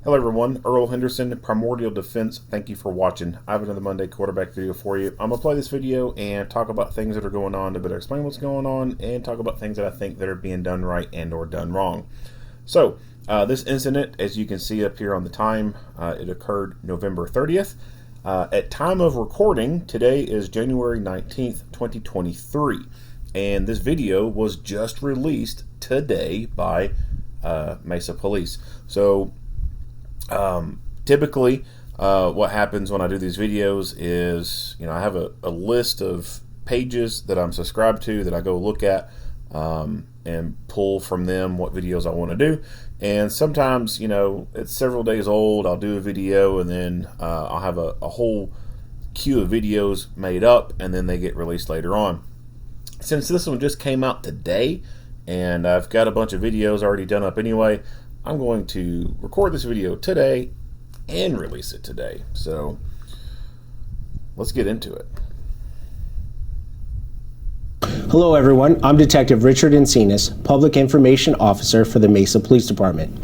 Hello everyone, Earl Henderson, Primordial Defense. Thank you for watching. I have another Monday quarterback video for you. I'm going to play this video and talk about things that are going on to better explain what's going on and talk about things that I think that are being done right and or done wrong. So, this incident, as you can see up here on the time, it occurred November 30th. At time of recording, today is January 19th, 2023. And this video was just released today by Mesa Police. So, typically, what happens when I do these videos is, I have a list of pages that I'm subscribed to that I go look at and pull from them what videos I want to do. And sometimes, it's several days old, I'll do a video and then I'll have a whole queue of videos made up and then they get released later on. Since this one just came out today and I've got a bunch of videos already done up anyway, I'm going to record this video today and release it today. So let's get into it. Hello everyone, I'm Detective Richard Encinas, Public Information Officer for the Mesa Police Department.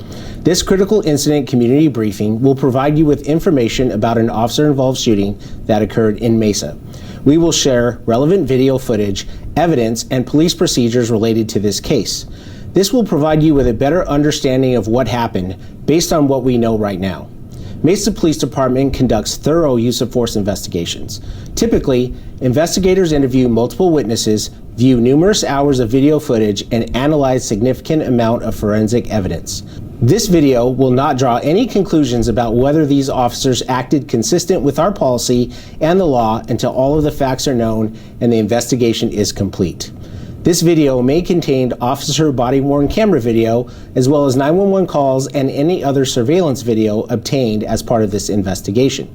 This critical incident community briefing will provide you with information about an officer-involved shooting that occurred in Mesa. We will share relevant video footage, evidence, and police procedures related to this case. This will provide you with a better understanding of what happened based on what we know right now. Mesa Police Department conducts thorough use of force investigations. Typically, investigators interview multiple witnesses, view numerous hours of video footage, and analyze significant amount of forensic evidence. This video will not draw any conclusions about whether these officers acted consistent with our policy and the law until all of the facts are known and the investigation is complete. This video may contain officer body-worn camera video, as well as 911 calls and any other surveillance video obtained as part of this investigation.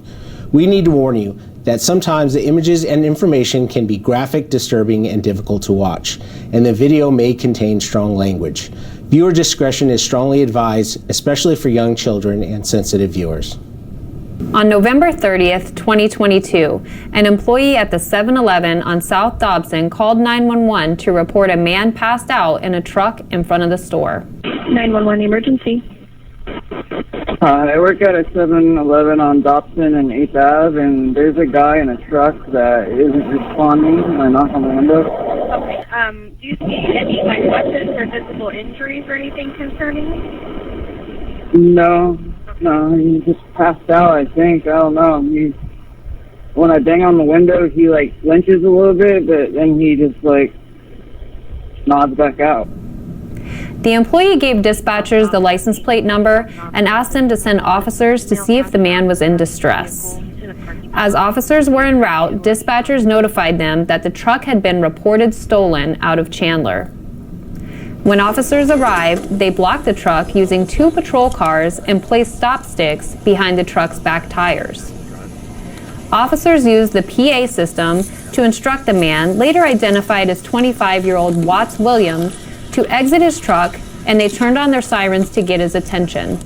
We need to warn you that sometimes the images and information can be graphic, disturbing, and difficult to watch, and the video may contain strong language. Viewer discretion is strongly advised, especially for young children and sensitive viewers. On November 30th, 2022, an employee at the 7-Eleven on South Dobson called 911 to report a man passed out in a truck in front of the store. 911 emergency. I work at a 7-Eleven on Dobson and 8th Ave, and there's a guy in a truck that isn't responding when I knock on the window. Okay, do you see any weapons or visible injuries or anything concerning? No, he just passed out, I think. I don't know. When I bang on the window, he flinches a little bit, but then he just nods back out. The employee gave dispatchers the license plate number and asked them to send officers to see if the man was in distress. As officers were en route, dispatchers notified them that the truck had been reported stolen out of Chandler. When officers arrived, they blocked the truck using 2 patrol cars and placed stop sticks behind the truck's back tires. Officers used the PA system to instruct the man, later identified as 25-year-old Watts Williams, to exit his truck, and they turned on their sirens to get his attention.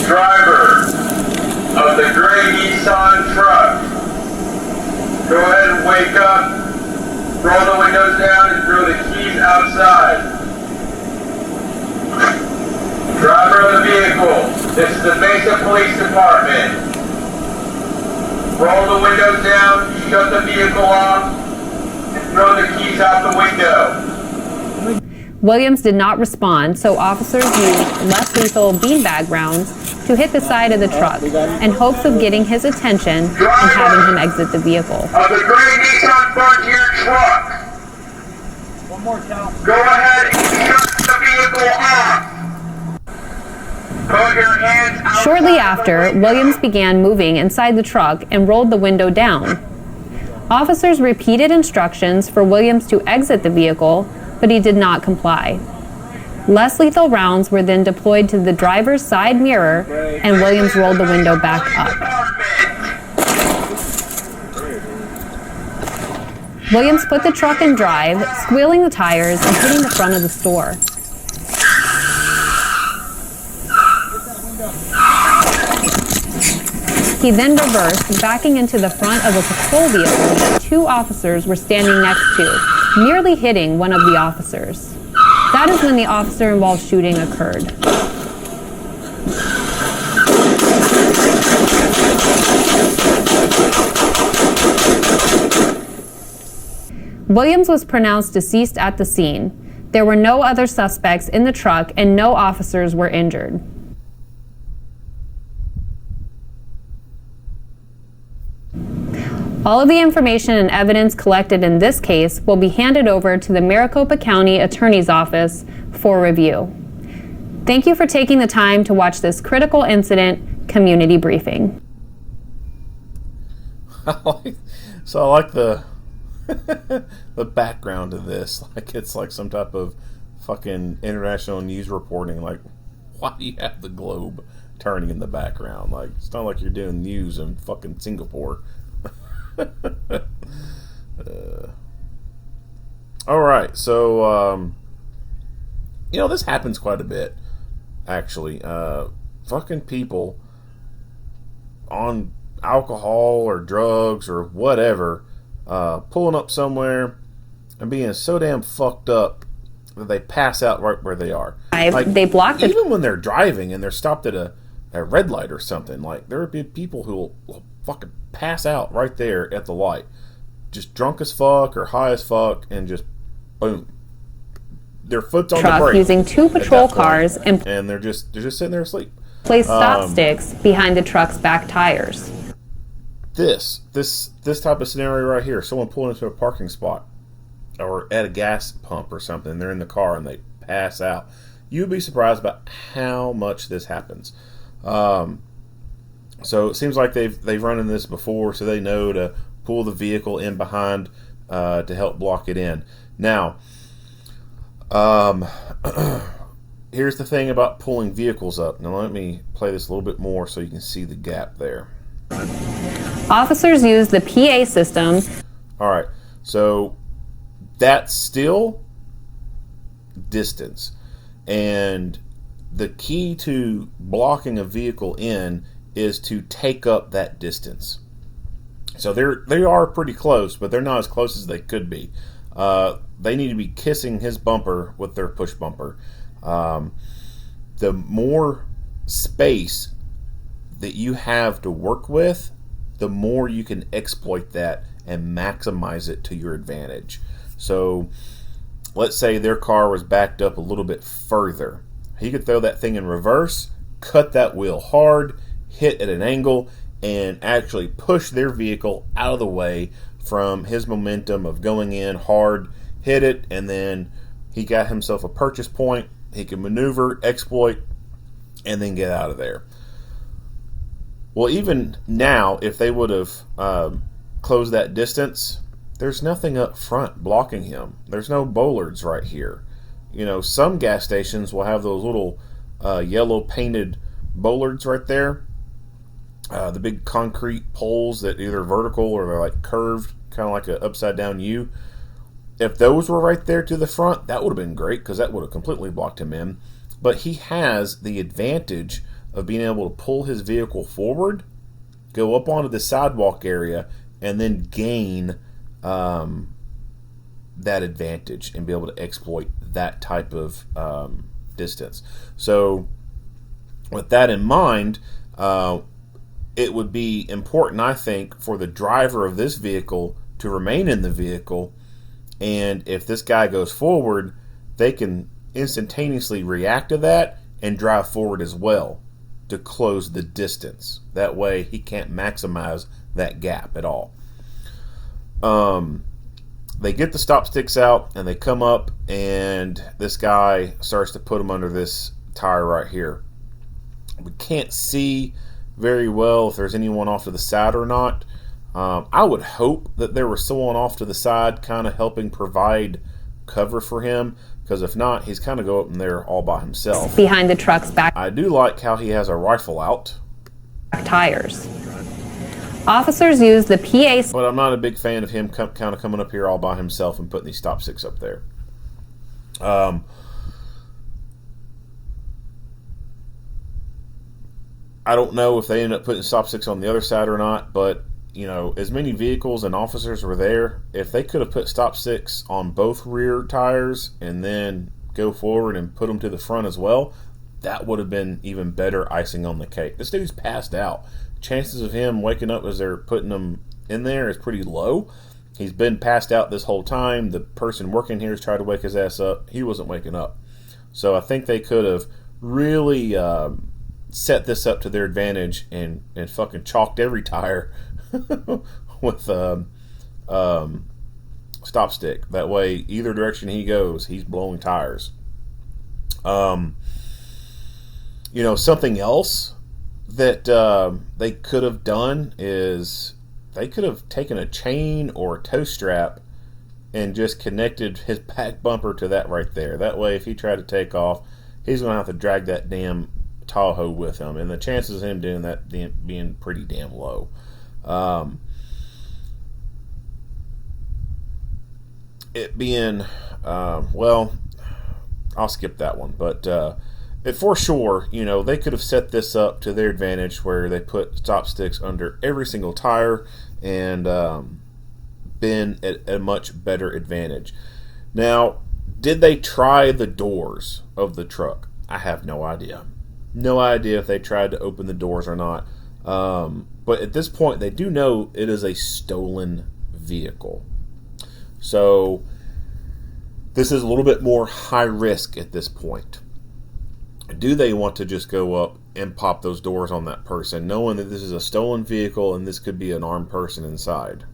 Driver of the gray Nissan truck, go ahead and wake up, roll the windows down, and throw the keys outside. Driver of the vehicle, this is the Mesa Police Department. Roll the windows down, shut the vehicle off, and throw the keys out the window. Williams did not respond, so officers used less lethal beanbag rounds to hit the side of the truck in hopes of getting his attention and having him exit the vehicle. Of the gray Nissan Frontier truck, one more count. Go ahead and shut the vehicle off. Put your hands out. Shortly after, Williams began moving inside the truck and rolled the window down. Officers repeated instructions for Williams to exit the vehicle, but he did not comply. Less lethal rounds were then deployed to the driver's side mirror, and Williams rolled the window back up. Williams put the truck in drive, squealing the tires and hitting the front of the store. He then reversed, backing into the front of a patrol vehicle that 2 officers were standing next to, nearly hitting one of the officers. That is when the officer-involved shooting occurred. Williams was pronounced deceased at the scene. There were no other suspects in the truck and no officers were injured. All of the information and evidence collected in this case will be handed over to the Maricopa County Attorney's Office for review. Thank you for taking the time to watch this critical incident community briefing. So I like the the background of this. Like it's like some type of fucking international news reporting. Like, why do you have the globe turning in the background? Like, it's not like you're doing news in fucking Singapore. All right, so this happens quite a bit, actually. Fucking people on alcohol or drugs or whatever, pulling up somewhere and being so damn fucked up that they pass out right where they are. They blocked even when they're driving and they're stopped at a red light or something. Like, there would be people who will fucking pass out right there at the light, just drunk as fuck or high as fuck, and just boom, their foot's on the brake using 2 patrol cars and they're just sitting there asleep. Place stop sticks behind the truck's back tires. This type of scenario right here, someone pulling into a parking spot or at a gas pump or something, they're in the car and they pass out. You'd be surprised about how much this happens. So it seems like they've run into this before, so they know to pull the vehicle in behind to help block it in. Now, here's the thing about pulling vehicles up. Now let me play this a little bit more so you can see the gap there. Officers use the PA system. All right, so that's still distance, and the key to blocking a vehicle in is to take up that distance. So they are pretty close, but they're not as close as they could be. They need to be kissing his bumper with their push bumper. The more space that you have to work with, the more you can exploit that and maximize it to your advantage. So let's say their car was backed up a little bit further. He could throw that thing in reverse, cut that wheel hard, hit at an angle, and actually push their vehicle out of the way from his momentum of going in hard, hit it, and then he got himself a purchase point. He can maneuver, exploit, and then get out of there. Well, even now, if they would have closed that distance, there's nothing up front blocking him. There's no bollards right here. Some gas stations will have those little yellow painted bollards right there. The big concrete poles that either vertical or they're like curved, kind of like an upside down U. If those were right there to the front, that would have been great because that would have completely blocked him in. But he has the advantage of being able to pull his vehicle forward, go up onto the sidewalk area, and then gain that advantage and be able to exploit that type of distance. So with that in mind, it would be important, I think, for the driver of this vehicle to remain in the vehicle, and if this guy goes forward, they can instantaneously react to that and drive forward as well to close the distance. That way he can't maximize that gap at all. They get the stop sticks out and they come up, and this guy starts to put them under this tire right here. We can't see very well if there's anyone off to the side or not. I would hope that there was someone off to the side kind of helping provide cover for him, because if not, he's kind of go up in there all by himself. Behind the truck's back. I do like how he has a rifle out. Tires. Officers use the PA. But I'm not a big fan of him kind of coming up here all by himself and putting these stop sticks up there. I don't know if they end up putting stop sticks on the other side or not, but as many vehicles and officers were there, if they could have put stop sticks on both rear tires and then go forward and put them to the front as well, that would have been even better icing on the cake. This dude's passed out. Chances of him waking up as they're putting them in there is pretty low, He's been passed out this whole time. The person working here has tried to wake his ass up. He wasn't waking up. So I think they could have really set this up to their advantage and fucking chalked every tire with stop stick. That way, either direction he goes, he's blowing tires. Something else that they could have done is they could have taken a chain or a tow strap and just connected his back bumper to that right there. That way, if he tried to take off, he's going to have to drag that damn Tahoe with him. And the chances of him doing that being pretty damn low. It being, I'll skip that one. But for sure, they could have set this up to their advantage where they put stop sticks under every single tire and been at a much better advantage. Now, did they try the doors of the truck? I have no idea. No idea if they tried to open the doors or not. But at this point, they do know it is a stolen vehicle. So, this is a little bit more high risk at this point. Do they want to just go up and pop those doors on that person, knowing that this is a stolen vehicle and this could be an armed person inside?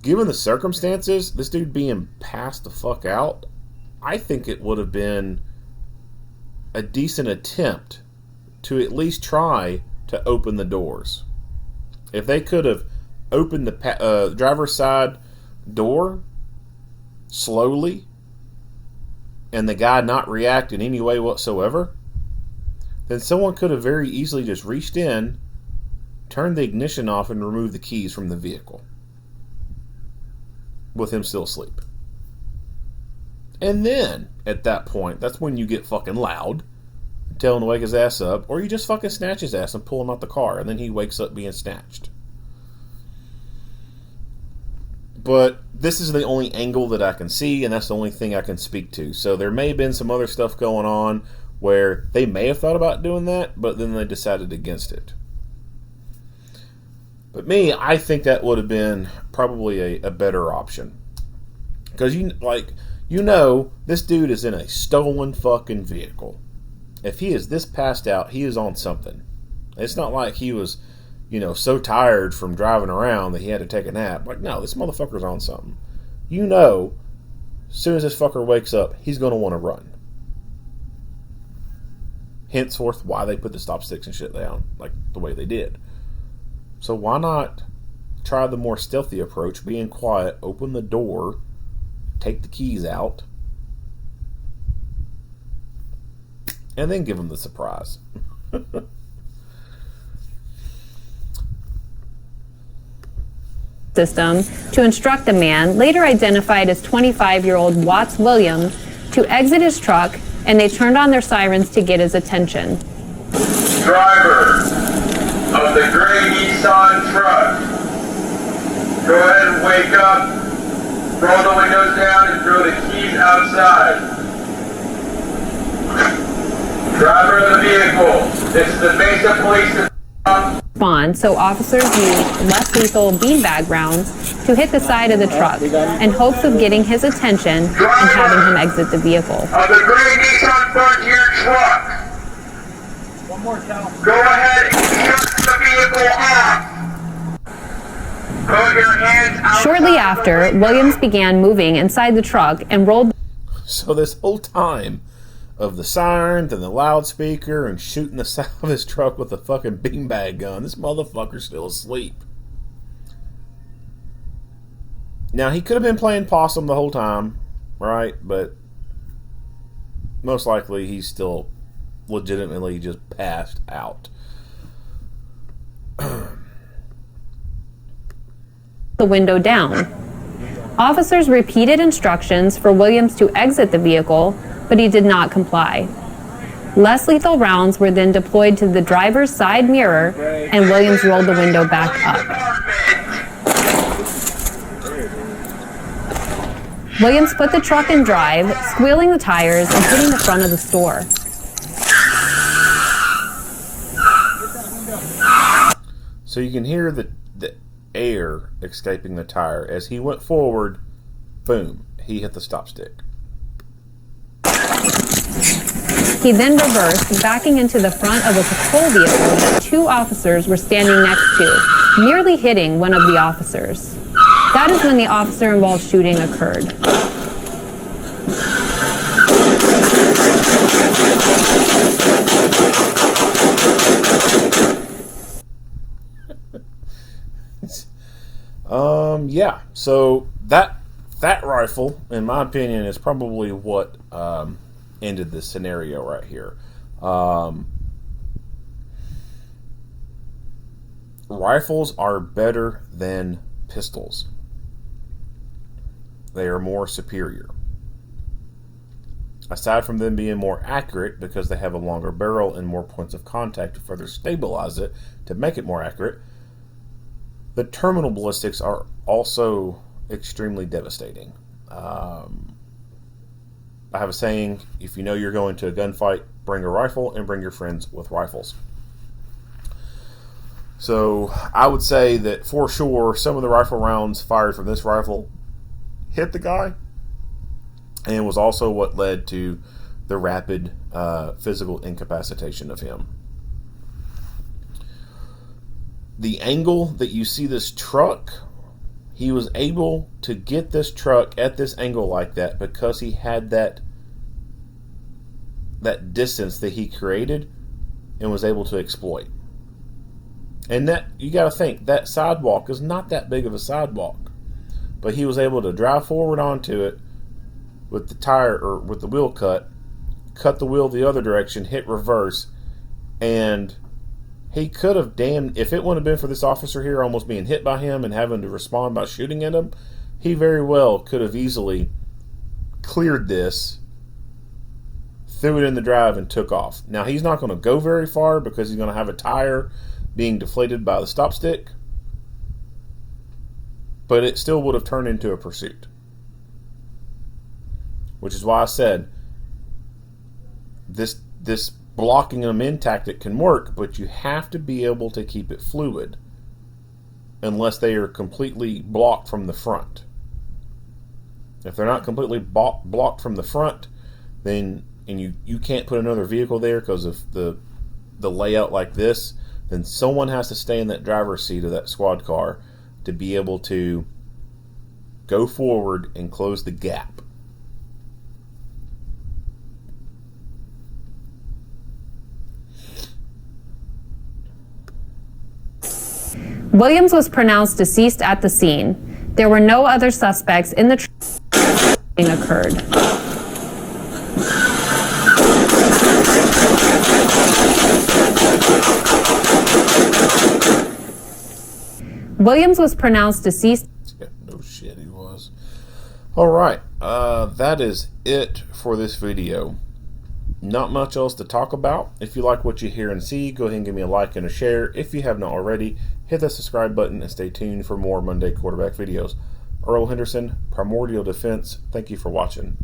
Given the circumstances, this dude being passed the fuck out, I think it would have been a decent attempt to at least try to open the doors. If they could have opened the driver's side door slowly and the guy not react in any way whatsoever, then someone could have very easily just reached in, turned the ignition off, and removed the keys from the vehicle with him still asleep. And then, at that point, that's when you get fucking loud, tell him to wake his ass up, or you just fucking snatch his ass and pull him out the car, and then he wakes up being snatched. But this is the only angle that I can see, and that's the only thing I can speak to. So there may have been some other stuff going on where they may have thought about doing that, but then they decided against it. But me, I think that would have been probably a better option. Because this dude is in a stolen fucking vehicle. If he is this passed out, he is on something. It's not like he was, so tired from driving around that he had to take a nap. Like, no, this motherfucker's on something. As soon as this fucker wakes up, he's going to want to run. Henceforth, why they put the stop sticks and shit down like the way they did. So why not try the more stealthy approach, being quiet, open the door, take the keys out, and then give them the surprise. System to instruct a man, later identified as 25-year-old Watts Williams, to exit his truck, and they turned on their sirens to get his attention. Driver of the gray Nissan truck, go ahead and wake up, roll the windows down, and throw the keys outside. Driver of the vehicle, this is the Mesa Police Spawn, so officers used less lethal beanbag rounds to hit the side of the truck in hopes of getting his attention and having him exit the vehicle. Of the gray Nissan Frontier truck, one more time. Go ahead and shut the vehicle off. Put your hands out. Shortly after, Williams began moving inside the truck and rolled. So this whole time of the sirens and the loudspeaker and shooting the side of his truck with a fucking beanbag gun, this motherfucker's still asleep. Now, he could have been playing possum the whole time, right? But most likely he's still legitimately just passed out. The window down. Officers repeated instructions for Williams to exit the vehicle, but he did not comply. Less lethal rounds were then deployed to the driver's side mirror, and Williams rolled the window back up. Williams put the truck in drive, squealing the tires and hitting the front of the store. So you can hear air escaping the tire. As he went forward, boom, he hit the stop stick. He then reversed, backing into the front of a patrol vehicle that 2 officers were standing next to, nearly hitting one of the officers. That is when the officer-involved shooting occurred. Yeah, so that rifle, in my opinion, is probably what ended this scenario right here. Rifles are better than pistols. They are more superior. Aside from them being more accurate because they have a longer barrel and more points of contact to further stabilize it to make it more accurate, the terminal ballistics are also extremely devastating. I have a saying, if you know you're going to a gunfight, bring a rifle and bring your friends with rifles. So I would say that for sure some of the rifle rounds fired from this rifle hit the guy, and was also what led to the rapid physical incapacitation of him. The angle that you see this truck, he was able to get this truck at this angle like that because he had that distance that he created and was able to exploit. And that, you got to think, that sidewalk is not that big of a sidewalk, but he was able to drive forward onto it with the tire, or with the wheel cut the wheel the other direction, hit reverse, and he could have if it wouldn't have been for this officer here almost being hit by him and having to respond by shooting at him, he very well could have easily cleared this, threw it in the drive, and took off. Now, he's not going to go very far because he's going to have a tire being deflated by the stop stick, but it still would have turned into a pursuit. Which is why I said this blocking them in tactic can work, but you have to be able to keep it fluid unless they are completely blocked from the front. If they're not completely blocked from the front, then, and you can't put another vehicle there because of the layout like this, then someone has to stay in that driver's seat of that squad car to be able to go forward and close the gap. Williams was pronounced deceased at the scene. There were no other suspects in the occurred. Williams was pronounced deceased. Yeah, no shit, he was. Alright, that is it for this video. Not much else to talk about. If you like what you hear and see, go ahead and give me a like and a share. If you have not already, hit the subscribe button and stay tuned for more Monday quarterback videos. Earl Henderson, Primordial Defense, thank you for watching.